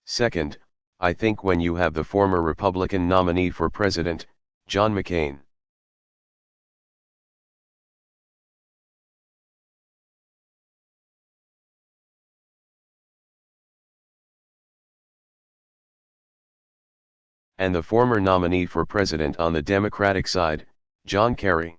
Second, I think when you have the former Republican nominee for president, John McCain, and the former nominee for president on the Democratic side, John Kerry.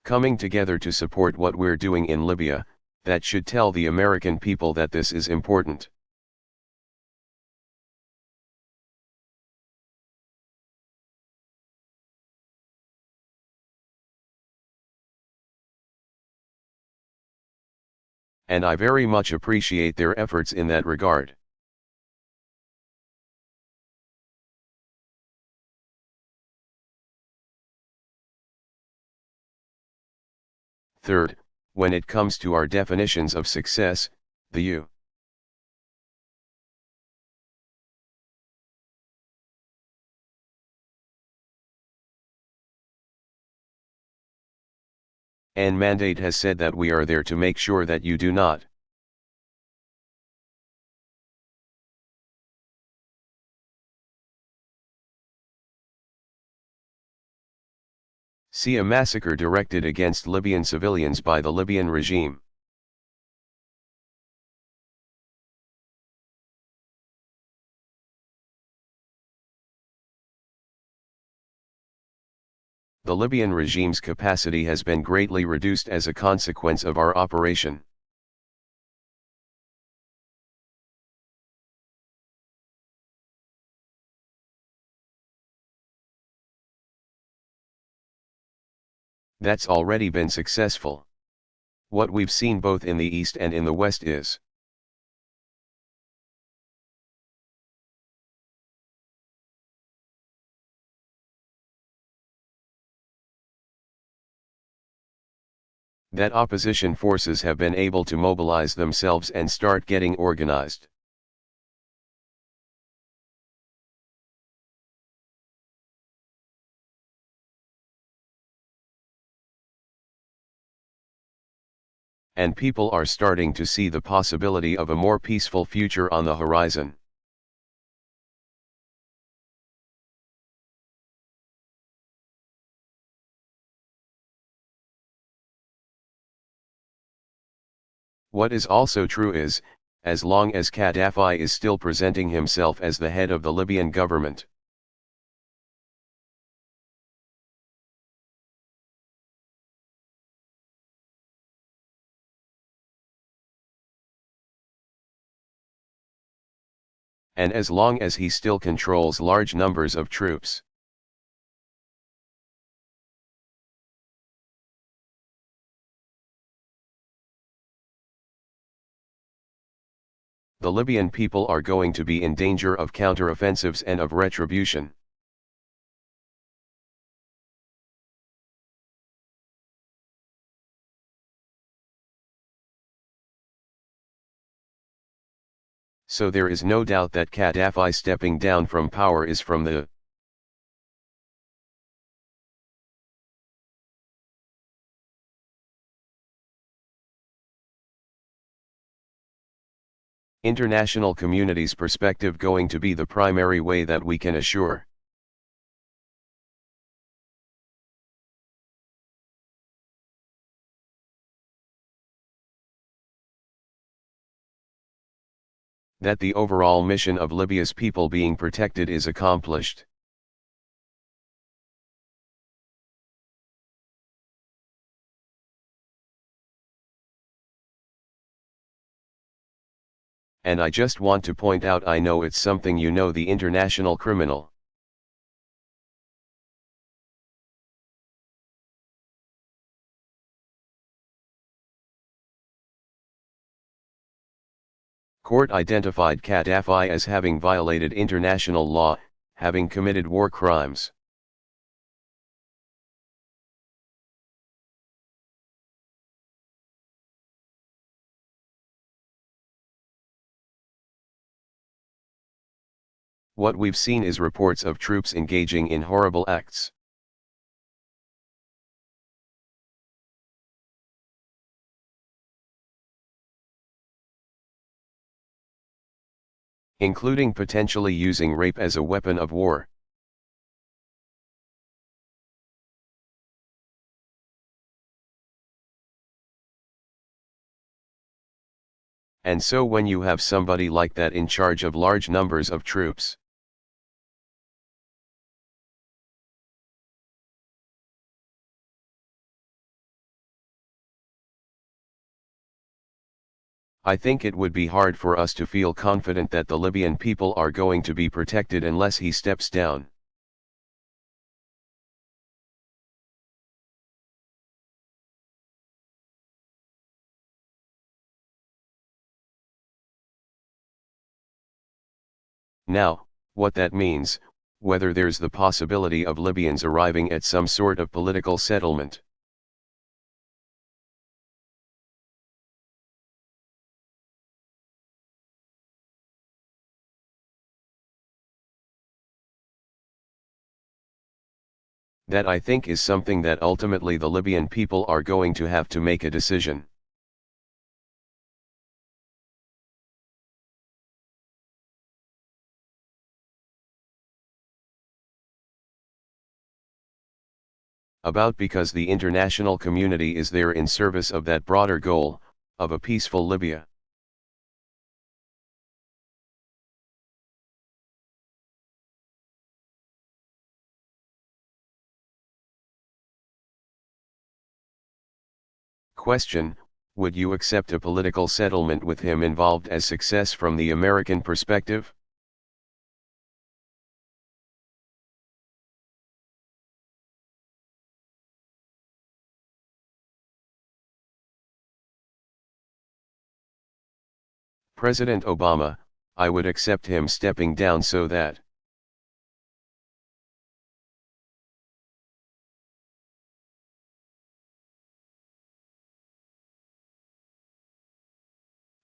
Coming together to support what we're doing in Libya, that should tell the American people that this is important. And I very much appreciate their efforts in that regard. Third, when it comes to our definitions of success, the U. N mandate has said that we are there to make sure that you do not. See a massacre directed against Libyan civilians by the Libyan regime. The Libyan regime's capacity has been greatly reduced as a consequence of our operation. That's already been successful. What we've seen both in the East and in the West is that opposition forces have been able to mobilize themselves and start getting organized. And people are starting to see the possibility of a more peaceful future on the horizon. What is also true is, as long as Gaddafi is still presenting himself as the head of the Libyan government, and as long as he still controls large numbers of troops, the Libyan people are going to be in danger of counteroffensives and of retribution. So there is no doubt that Gaddafi stepping down from power is from the international community's perspective going to be the primary way that we can assure that the overall mission of Libya's people being protected is accomplished. And I just want to point out, I know it's something you know, the international criminal. Court identified Gaddafi as having violated international law, having committed war crimes. What we've seen is reports of troops engaging in horrible acts. including potentially using rape as a weapon of war. And so when you have somebody like that in charge of large numbers of troops, I think it would be hard for us to feel confident that the Libyan people are going to be protected unless he steps down. Now, what that means, whether there's the possibility of Libyans arriving at some sort of political settlement. That I think is something that ultimately the Libyan people are going to have to make a decision. About because the international community is there in service of that broader goal, of a peaceful Libya. Question: would you accept a political settlement with him involved as success from the American perspective? President Obama, I would accept him stepping down so that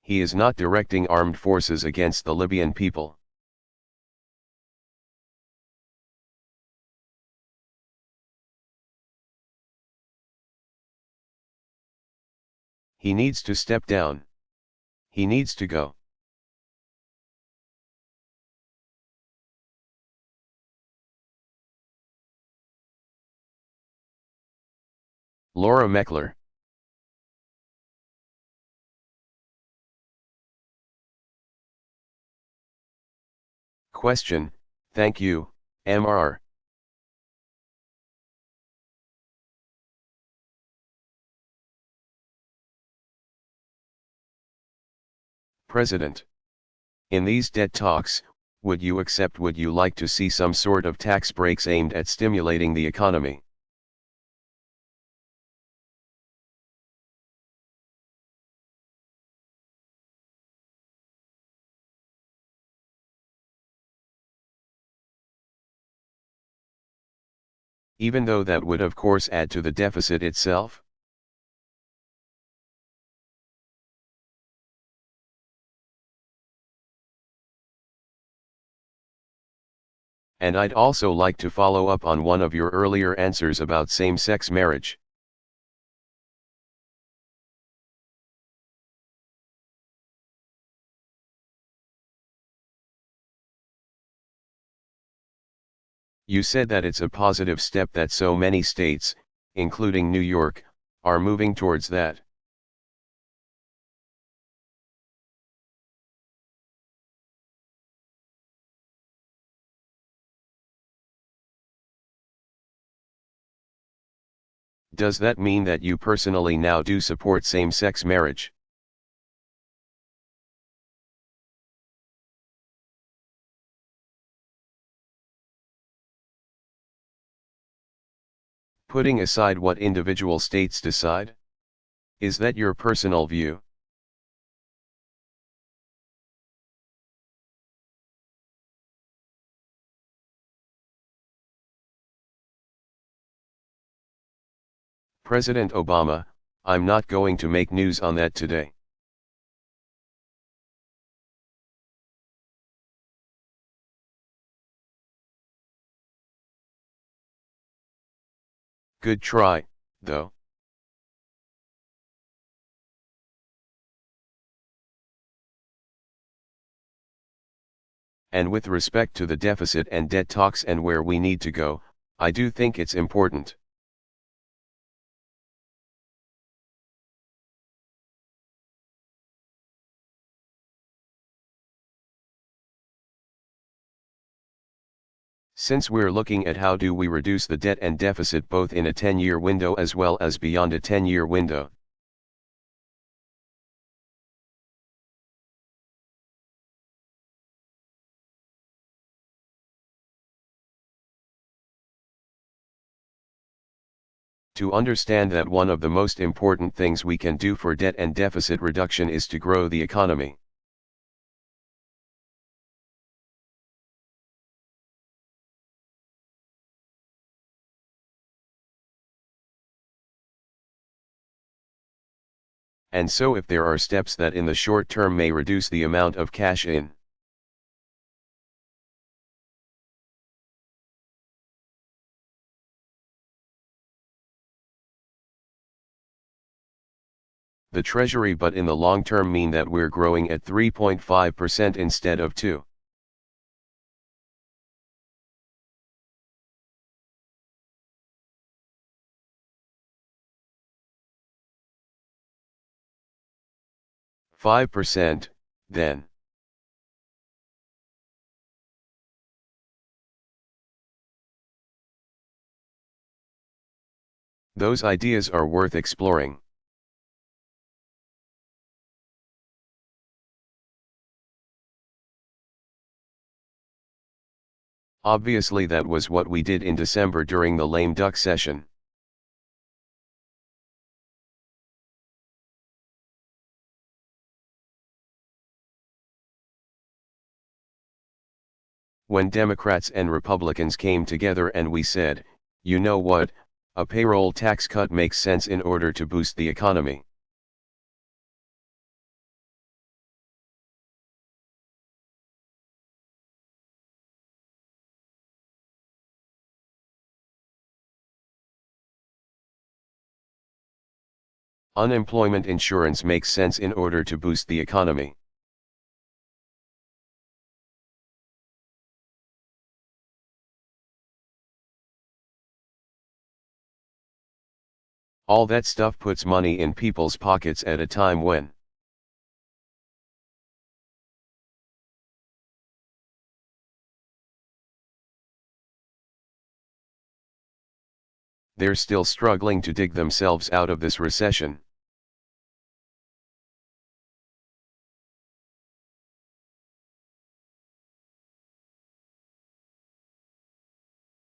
he is not directing armed forces against the Libyan people. He needs to step down. He needs to go. Laura Meckler. Question: thank you, Mr. President. In these debt talks, would you like to see some sort of tax breaks aimed at stimulating the economy? Even though that would of course add to the deficit itself? And I'd also like to follow up on one of your earlier answers about same-sex marriage. You said that it's a positive step that so many states, including New York, are moving towards that. Does that mean that you personally now do support same-sex marriage? Putting aside what individual states decide? Is that your personal view? President Obama, I'm not going to make news on that today. Good try, though. And with respect to the deficit and debt talks and where we need to go, I do think it's important. Since we're looking at how do we reduce the debt and deficit both in a 10-year window as well as beyond a 10-year window. To understand that, one of the most important things we can do for debt and deficit reduction is to grow the economy. And so if there are steps that in the short term may reduce the amount of cash in the treasury but in the long term mean that we're growing at 3.5% instead of 2. %, then. Those ideas are worth exploring. Obviously that was what we did in December during the lame duck session. When Democrats and Republicans came together and we said, you know what, a payroll tax cut makes sense in order to boost the economy. Unemployment insurance makes sense in order to boost the economy. All that stuff puts money in people's pockets at a time when they're still struggling to dig themselves out of this recession.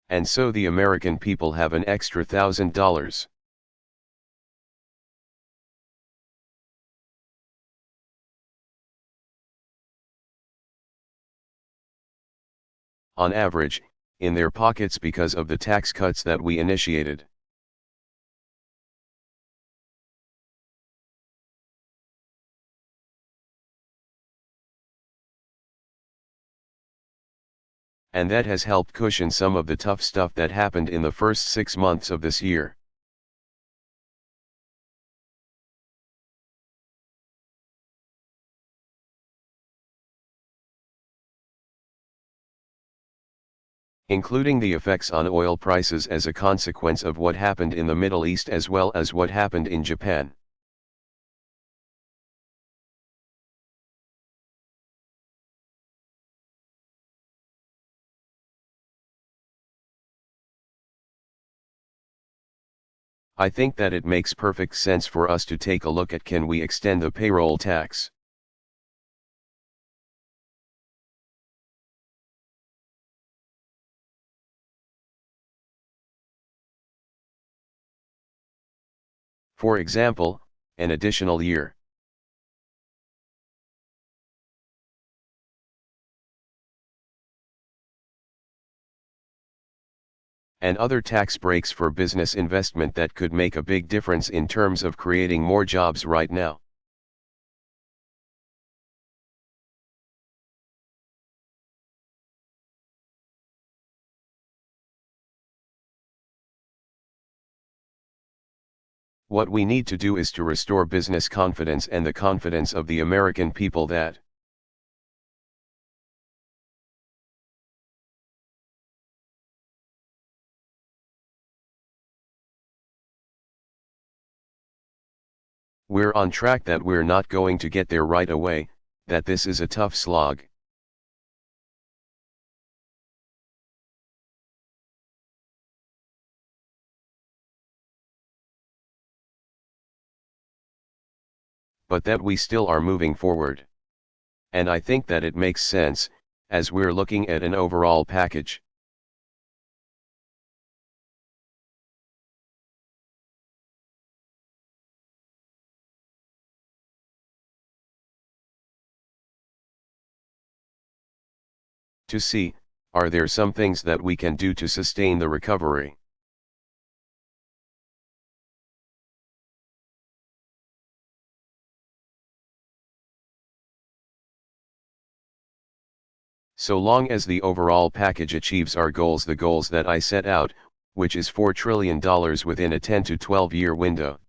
And so the American people have an extra $1,000. On average, in their pockets because of the tax cuts that we initiated. And that has helped cushion some of the tough stuff that happened in the first 6 months of this year. Including the effects on oil prices as a consequence of what happened in the Middle East as well as what happened in Japan. I think that it makes perfect sense for us to take a look at can we extend the payroll tax. For example, an additional year. And other tax breaks for business investment that could make a big difference in terms of creating more jobs right now. What we need to do is to restore business confidence and the confidence of the American people that We're on track, that we're not going to get there right away, that this is a tough slog. But that we still are moving forward. And I think that it makes sense, as we're looking at an overall package. To see, are there some things that we can do to sustain the recovery? So long as the overall package achieves our goals, the goals that I set out, which is $4 trillion within a 10 to 12-year window.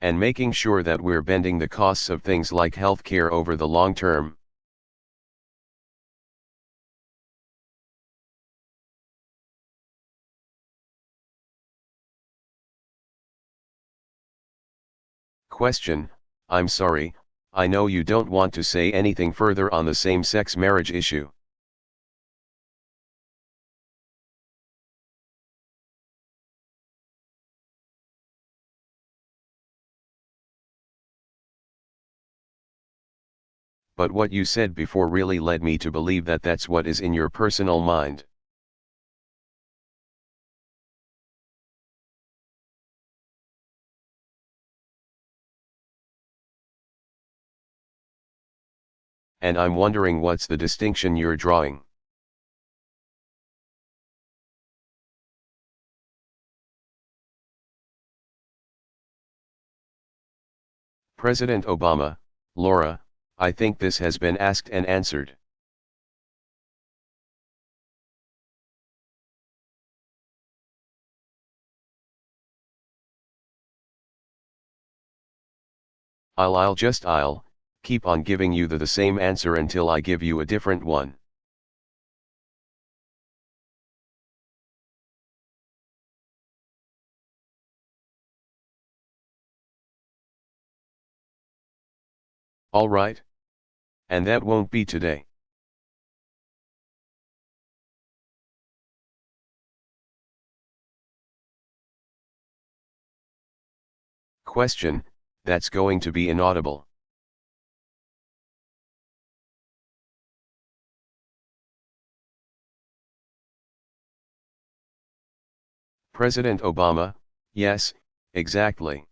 And making sure that we're bending the costs of things like healthcare over the long term. Question: I'm sorry, I know you don't want to say anything further on the same-sex marriage issue. But what you said before really led me to believe that that's what is in your personal mind. And I'm wondering what's the distinction you're drawing. President Obama, Laura, I think this has been asked and answered. I'll keep on giving you the same answer until I give you a different one. Alright? And that won't be today. Question: that's going to be inaudible. President Obama, yes, exactly.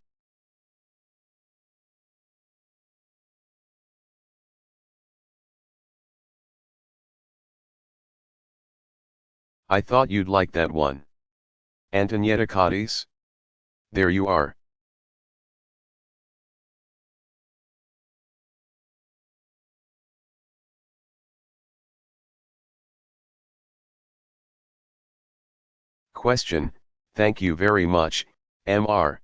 I thought you'd like that one. Antonietta Cottis? There you are. Question: thank you very much, Mr.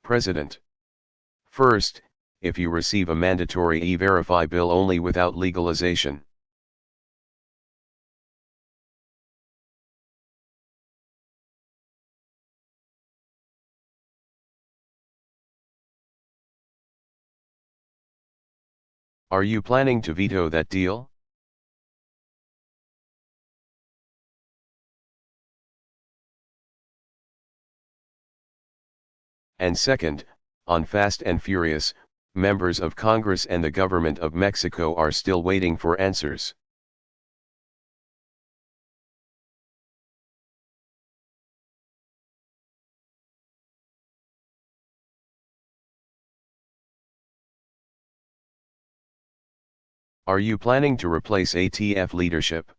President. First, if you receive a mandatory e-verify bill only without legalization. Are you planning to veto that deal? And second, on Fast and Furious, members of Congress and the government of Mexico are still waiting for answers. Are you planning to replace ATF leadership?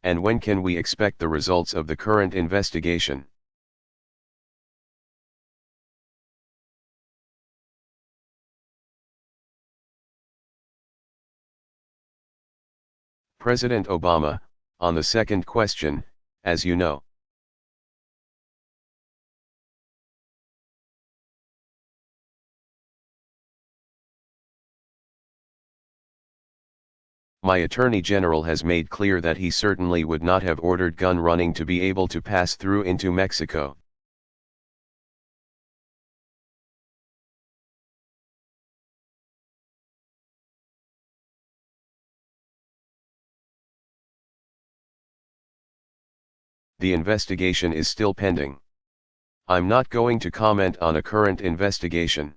And when can we expect the results of the current investigation? President Obama, on the second question, as you know, my Attorney General has made clear that he certainly would not have ordered gun running to be able to pass through into Mexico. The investigation is still pending. I'm not going to comment on a current investigation.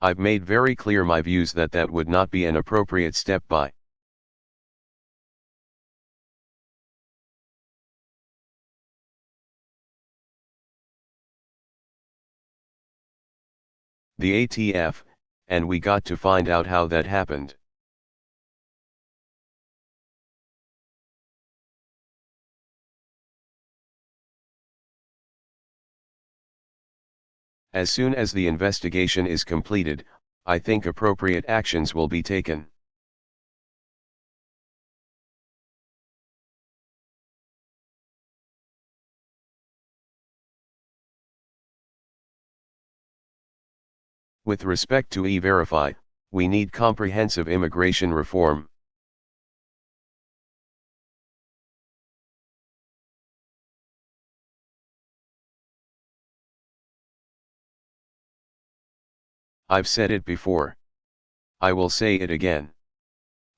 I've made very clear my views that would not be an appropriate step by the ATF, and we got to find out how that happened. As soon as the investigation is completed, I think appropriate actions will be taken. With respect to E-Verify, we need comprehensive immigration reform. I've said it before. I will say it again.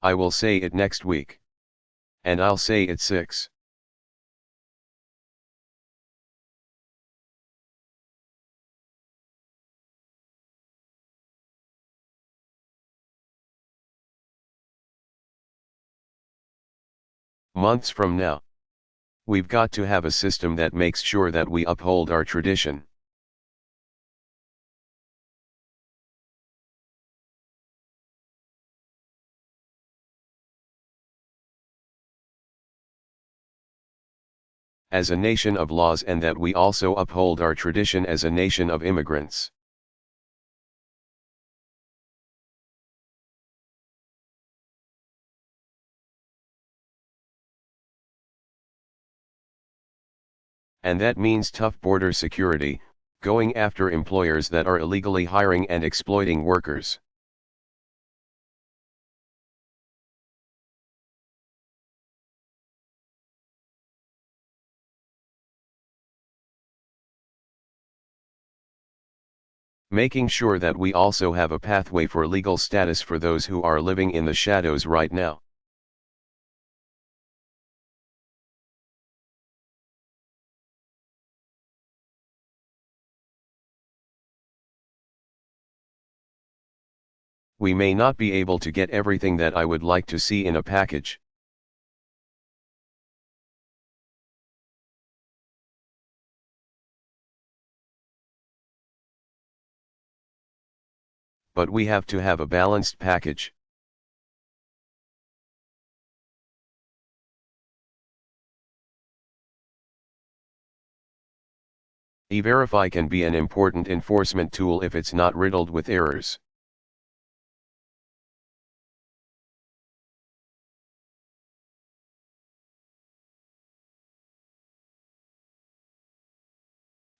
I will say it next week. And I'll say it 6 months from now. We've got to have a system that makes sure that we uphold our tradition. As a nation of laws, and that we also uphold our tradition as a nation of immigrants. And that means tough border security, going after employers that are illegally hiring and exploiting workers. Making sure that we also have a pathway for legal status for those who are living in the shadows right now. We may not be able to get everything that I would like to see in a package. But we have to have a balanced package. E-Verify can be an important enforcement tool if it's not riddled with errors.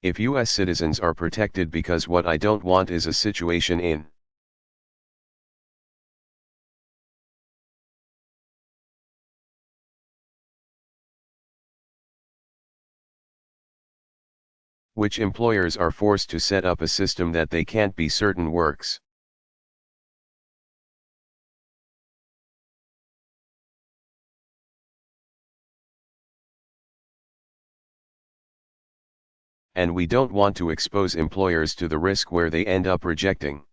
If US citizens are protected, because what I don't want is a situation in which employers are forced to set up a system that they can't be certain works. And we don't want to expose employers to the risk where they end up rejecting.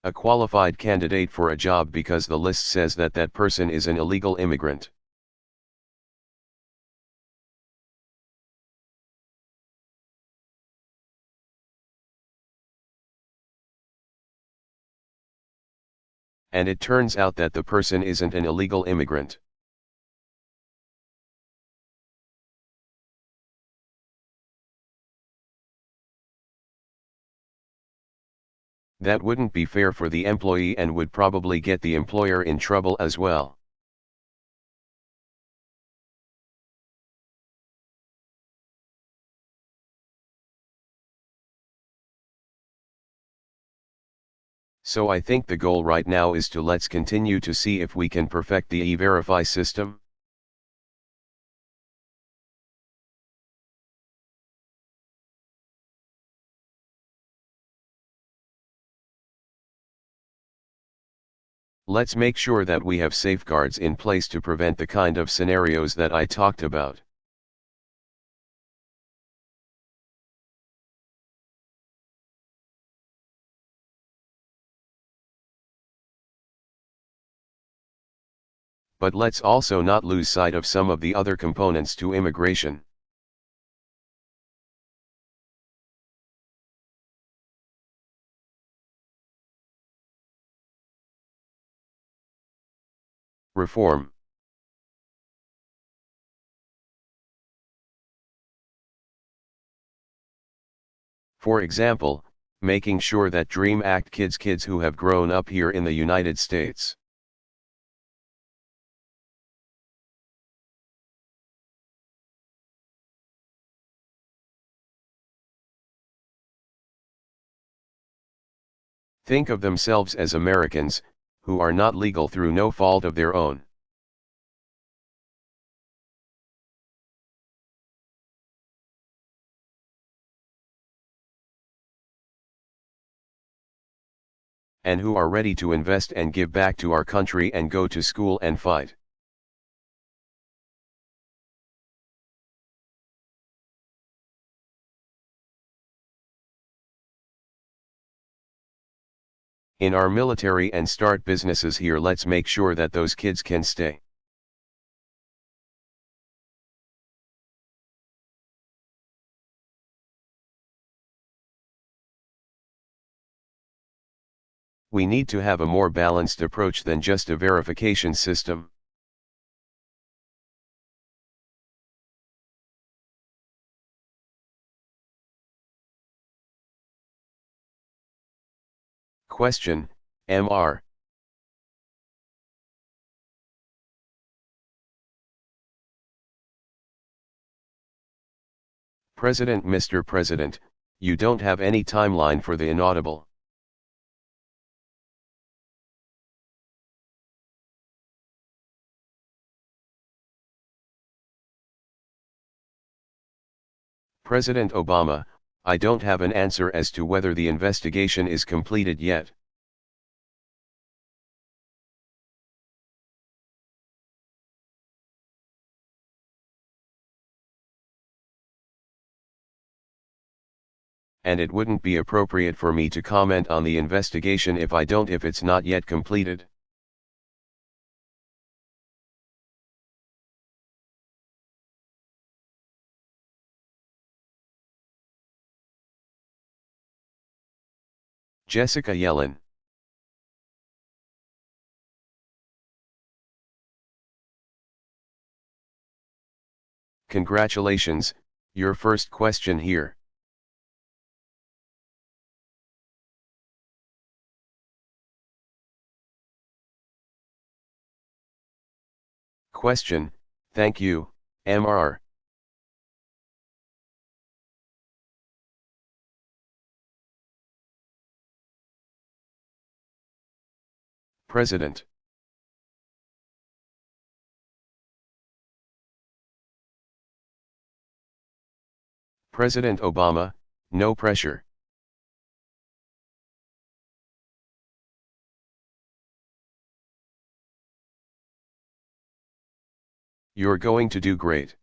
A qualified candidate for a job because the list says that that person is an illegal immigrant. and it turns out that the person isn't an illegal immigrant. That wouldn't be fair for the employee and would probably get the employer in trouble as well. So I think the goal right now is to let's continue to see if we can perfect the e-verify system. Let's make sure that we have safeguards in place to prevent the kind of scenarios that I talked about. But let's also not lose sight of some of the other components to immigration. Reform. For example, making sure that DREAM Act kids who have grown up here in the United States. Think of themselves as Americans, who are not legal through no fault of their own. And who are ready to invest and give back to our country and go to school and fight. In our military and start businesses here, let's make sure that those kids can stay. We need to have a more balanced approach than just a verification system. Question, Mr. President, Mr. President, you don't have any timeline for the inaudible. President Obama, I don't have an answer as to whether the investigation is completed yet. And it wouldn't be appropriate for me to comment on the investigation if it's not yet completed. Jessica Yellen. Congratulations, your first question here. Question, thank you, Mr. President. President Obama, no pressure. You're going to do great.